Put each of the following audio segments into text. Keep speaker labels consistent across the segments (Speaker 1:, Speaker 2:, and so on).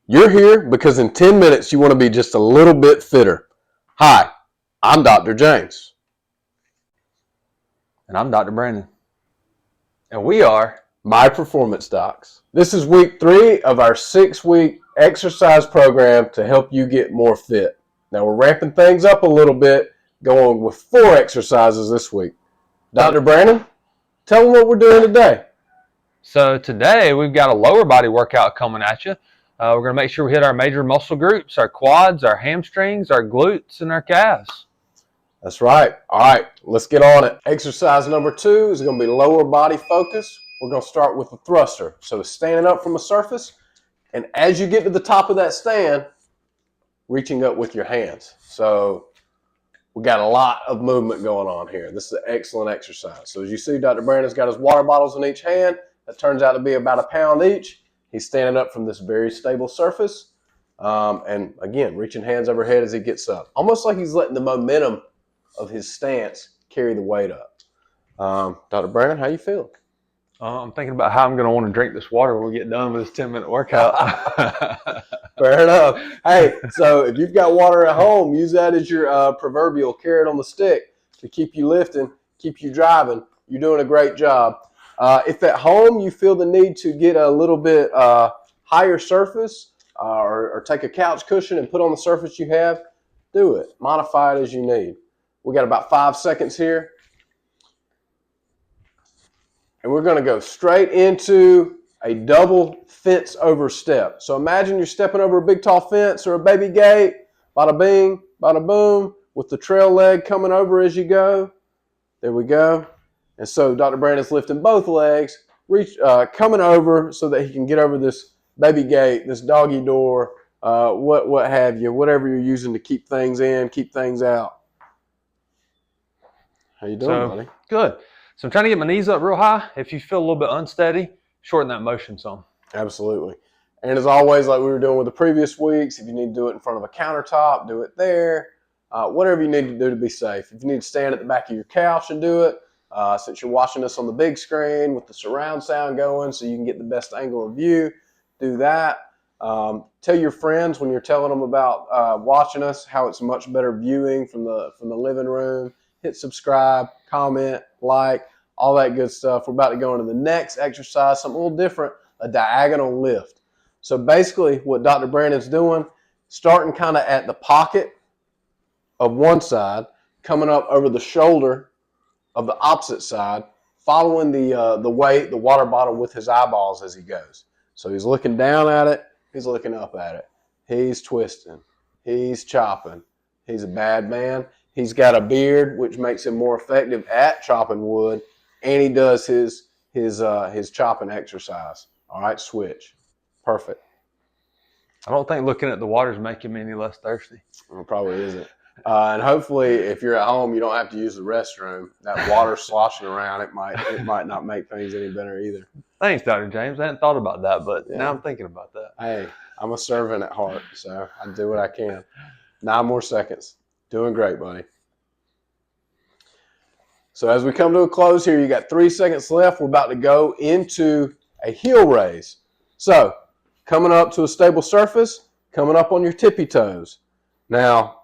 Speaker 1: You're here because in 10 minutes you want to be just a little bit fitter. Hi, I'm Dr. James.
Speaker 2: And I'm Dr. Brandon.
Speaker 1: And we are My Performance Docs. This is week 3 of our 6-week exercise program to help you get more fit. Now we're ramping things up a little bit, going with 4 exercises this week. Dr. Brandon, tell them what we're doing today.
Speaker 2: So today we've got a lower body workout coming at you. We're going to make sure we hit our major muscle groups, our quads, our hamstrings, our glutes, and our calves.
Speaker 1: That's right. All right, let's get on it. Exercise number 2 is going to be lower body focus. We're going to start with the thruster. So standing up from a surface, and as you get to the top of that stand, reaching up with your hands. So we got a lot of movement going on here. This is an excellent exercise. So as you see, Dr. Brandon's got his water bottles in each hand. That turns out to be about a pound each. He's standing up from this very stable surface. And again, reaching hands overhead as he gets up. Almost like he's letting the momentum of his stance carry the weight up. Dr. Brandon, how you feel?
Speaker 2: I'm thinking about how I'm going to want to drink this water when we get done with this 10-minute workout.
Speaker 1: Fair enough. Hey, so if you've got water at home, use that as your proverbial carrot on the stick to keep you lifting, keep you driving. You're doing a great job. If at home you feel the need to get a little bit higher surface or take a couch cushion and put on the surface you have, do it. Modify it as you need. We got about 5 seconds here. And we're going to go straight into a double fence over step. So imagine you're stepping over a big tall fence or a baby gate, bada bing, bada boom, with the trail leg coming over as you go. There we go. And so Dr. Brandon's lifting both legs, coming over so that he can get over this baby gate, this doggy door, what have you, whatever you're using to keep things in, keep things out. How you doing, buddy?
Speaker 2: Good. So I'm trying to get my knees up real high. If you feel a little bit unsteady, shorten that motion some.
Speaker 1: Absolutely. And as always, like we were doing with the previous weeks, if you need to do it in front of a countertop, do it there. Whatever you need to do to be safe. If you need to stand at the back of your couch and do it, since you're watching us on the big screen with the surround sound going so you can get the best angle of view, do that. Tell your friends when you're telling them about watching us how it's much better viewing from the living room. Hit subscribe, comment, like, all that good stuff. We're about to go into the next exercise, something a little different, a diagonal lift. So basically what Dr. Brandon's doing, starting kind of at the pocket of one side, coming up over the shoulder of the opposite side, following the weight, the water bottle with his eyeballs as he goes. So he's looking down at it, he's looking up at it. He's twisting, he's chopping. He's a bad man. He's got a beard, which makes him more effective at chopping wood, and he does his chopping exercise. All right, switch. Perfect.
Speaker 2: I don't think looking at the water is making me any less thirsty.
Speaker 1: It probably isn't. And hopefully, if you're at home, you don't have to use the restroom. That water sloshing around, it might not make things any better either.
Speaker 2: Thanks, Dr. James. I hadn't thought about that, but now I'm thinking about that.
Speaker 1: Hey, I'm a servant at heart, so I do what I can. 9 more seconds. Doing great, buddy. So as we come to a close here, you got 3 seconds left. We're about to go into a heel raise. So coming up to a stable surface, coming up on your tippy toes. Now,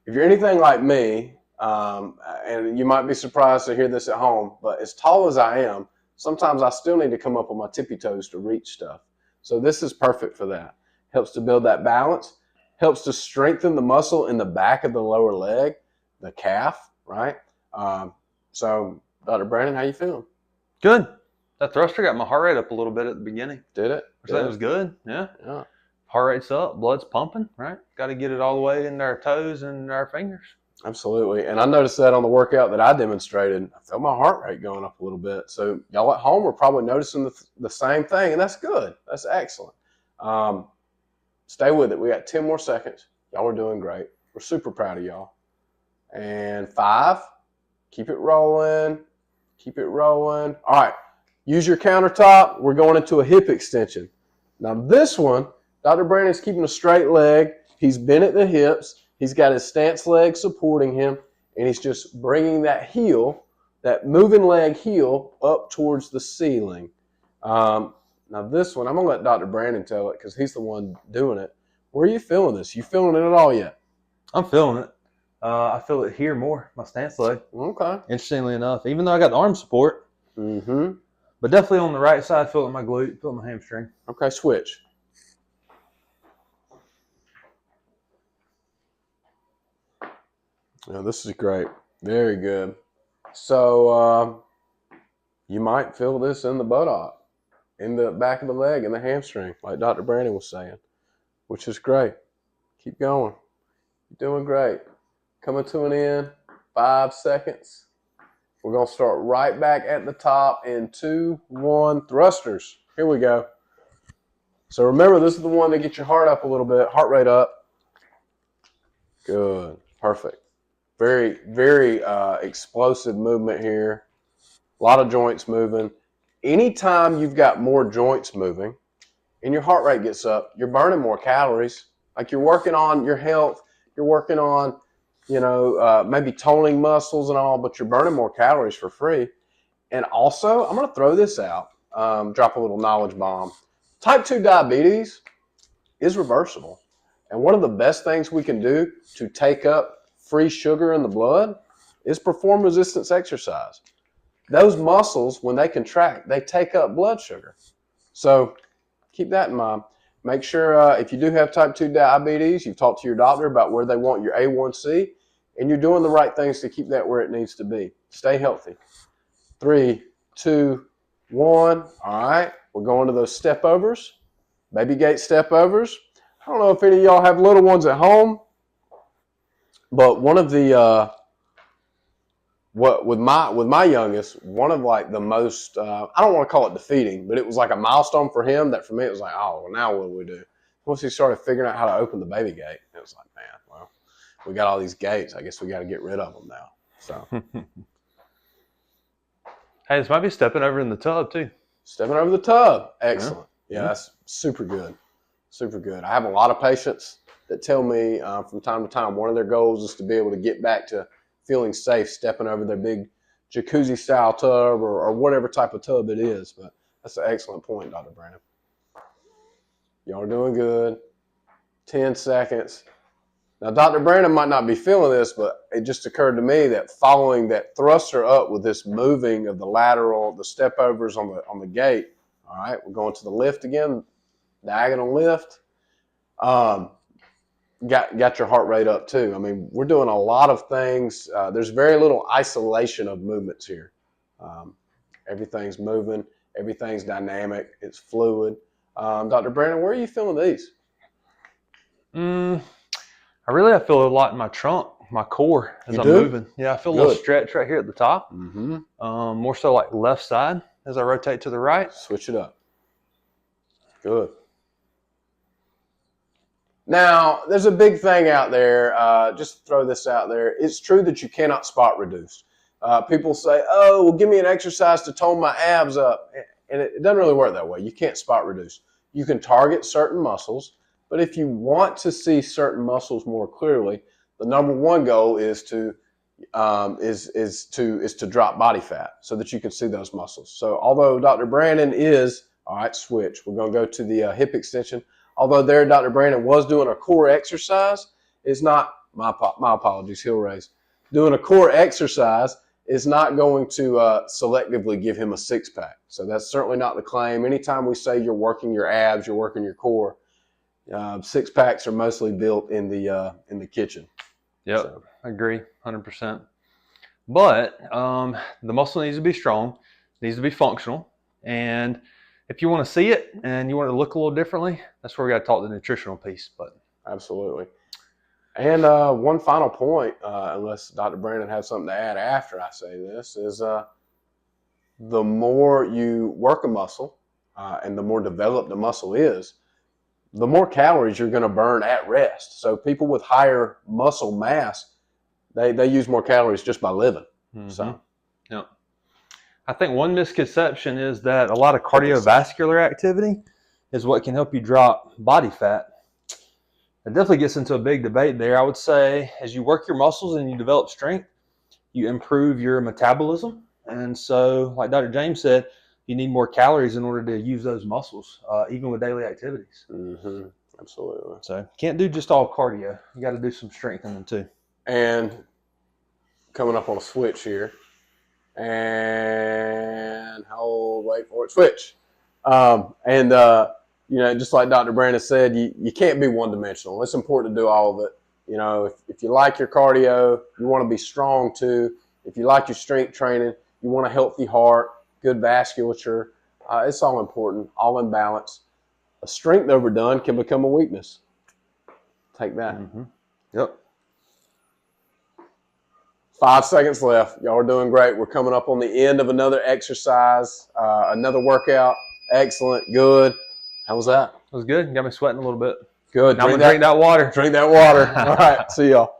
Speaker 1: if you're anything like me, and you might be surprised to hear this at home, but as tall as I am, sometimes I still need to come up on my tippy toes to reach stuff. So this is perfect for that. Helps to build that balance. Helps to strengthen the muscle in the back of the lower leg, the calf, right? So, Dr. Brandon, how you feeling?
Speaker 2: Good. That thruster got my heart rate up a little bit at the beginning.
Speaker 1: Did it?
Speaker 2: That was good. Yeah. Heart rate's up, blood's pumping, right? Got to get it all the way into our toes and our fingers.
Speaker 1: Absolutely. And I noticed that on the workout that I demonstrated, I felt my heart rate going up a little bit. So y'all at home are probably noticing the same thing, and that's good. That's excellent. Stay with it. We got 10 more seconds. Y'all are doing great. We're super proud of y'all. And 5, keep it rolling. Keep it rolling. All right, use your countertop. We're going into a hip extension. Now this one, Dr. Brandon's keeping a straight leg. He's bent at the hips. He's got his stance leg supporting him, and he's just bringing that heel, that moving leg heel, up towards the ceiling. Now this one, I'm going to let Dr. Brandon tell it because he's the one doing it. Where are you feeling this? You feeling it at all yet?
Speaker 2: I'm feeling it. I feel it here more, my stance leg.
Speaker 1: Okay.
Speaker 2: Interestingly enough, even though I got the arm support, but definitely on the right side, feel it in my glute, feel it in my hamstring.
Speaker 1: Okay, switch. Yeah, this is great. Very good. So you might feel this in the buttock, in the back of the leg, in the hamstring, like Dr. Brandon was saying, which is great. Keep going. You're doing great. Coming to an end, 5 seconds. We're going to start right back at the top in 2, 1, thrusters. Here we go. So remember, this is the one that gets your heart up a little bit, heart rate up. Good. Perfect. Very, very explosive movement here. A lot of joints moving. Anytime you've got more joints moving and your heart rate gets up, you're burning more calories. Like you're working on your health, you're working on, maybe toning muscles and all, but you're burning more calories for free. And also, I'm going to throw this out, drop a little knowledge bomb. Type 2 diabetes is reversible. And one of the best things we can do to take up free sugar in the blood is perform resistance exercise. Those muscles, when they contract, they take up blood sugar. So keep that in mind. Make sure if you do have type 2 diabetes, you've talked to your doctor about where they want your A1C, and you're doing the right things to keep that where it needs to be. Stay healthy. 3, 2, 1. All right, we're going to those step overs, baby gate step overs. I don't know if any of y'all have little ones at home, but one of the with my youngest, one of like the most I don't want to call it defeating, but it was like a milestone for him that for me it was like, oh, well, now what do we do? Once he started figuring out how to open the baby gate, it was like, man, well, we got all these gates. I guess we got to get rid of them now. So,
Speaker 2: Hey, this might be stepping over in the tub too.
Speaker 1: Stepping over the tub, excellent. Yeah, that's super good, super good. I have a lot of patients that tell me from time to time one of their goals is to be able to get back to feeling safe stepping over their big jacuzzi style tub or whatever type of tub it is. But that's an excellent point, Dr. Brandon. Y'all are doing good. 10 seconds. Now, Dr. Brandon might not be feeling this, but it just occurred to me that following that thruster up with this moving of the lateral, the step overs on the gate, all right, we're going to the lift again, diagonal lift. Got your heart rate up too. I mean, we're doing a lot of things. There's very little isolation of movements here. Everything's moving. Everything's dynamic. It's fluid. Dr. Brandon, where are you feeling these?
Speaker 2: I feel a lot in my trunk, my core as I'm moving. Yeah, I feel a little stretch right here at the top. More so like left side as I rotate to the right.
Speaker 1: Switch it up. Good. Now, there's a big thing out there. Just throw this out there. It's true that you cannot spot reduce. People say, oh, well, give me an exercise to tone my abs up. And it doesn't really work that way. You can't spot reduce. You can target certain muscles, but if you want to see certain muscles more clearly, the number one goal is to drop body fat so that you can see those muscles. So although Dr. Brandon is, all right, switch. We're going to go to the hip extension. Although there, Dr. Brandon was doing a core exercise, is not, my apologies, heel raise. Doing a core exercise is not going to selectively give him a six-pack. So that's certainly not the claim. Anytime we say you're working your abs, you're working your core, six-packs are mostly built in the kitchen.
Speaker 2: Yep, so. I agree, 100%. But the muscle needs to be strong, needs to be functional, and if you want to see it and you want it to look a little differently, that's where we got to talk the nutritional piece. But
Speaker 1: absolutely. And one final point, unless Dr. Brandon has something to add after I say this, is the more you work a muscle and the more developed the muscle is, the more calories you're going to burn at rest. So people with higher muscle mass, they use more calories just by living. So,
Speaker 2: yeah. I think one misconception is that a lot of cardiovascular activity is what can help you drop body fat. It definitely gets into a big debate there. I would say as you work your muscles and you develop strength, you improve your metabolism. And so, like Dr. James said, you need more calories in order to use those muscles, even with daily activities.
Speaker 1: Mm-hmm. Absolutely.
Speaker 2: So can't do just all cardio. You got to do some strengthening too.
Speaker 1: And coming up on a switch here. And hold, wait for it, switch. Just like Dr. Brandon said, you can't be one-dimensional. It's important to do all of it. If you like your cardio, you want to be strong too. If you like your strength training, you want a healthy heart, good vasculature. It's all important, all in balance. A strength overdone can become a weakness. Take that.
Speaker 2: Mm-hmm. Yep.
Speaker 1: 5 seconds left. Y'all are doing great. We're coming up on the end of another exercise, another workout. Excellent. Good. How was that?
Speaker 2: It was good. Got me sweating a little bit.
Speaker 1: Good.
Speaker 2: Now I'm going to drink that water.
Speaker 1: Drink that water. All right. See y'all.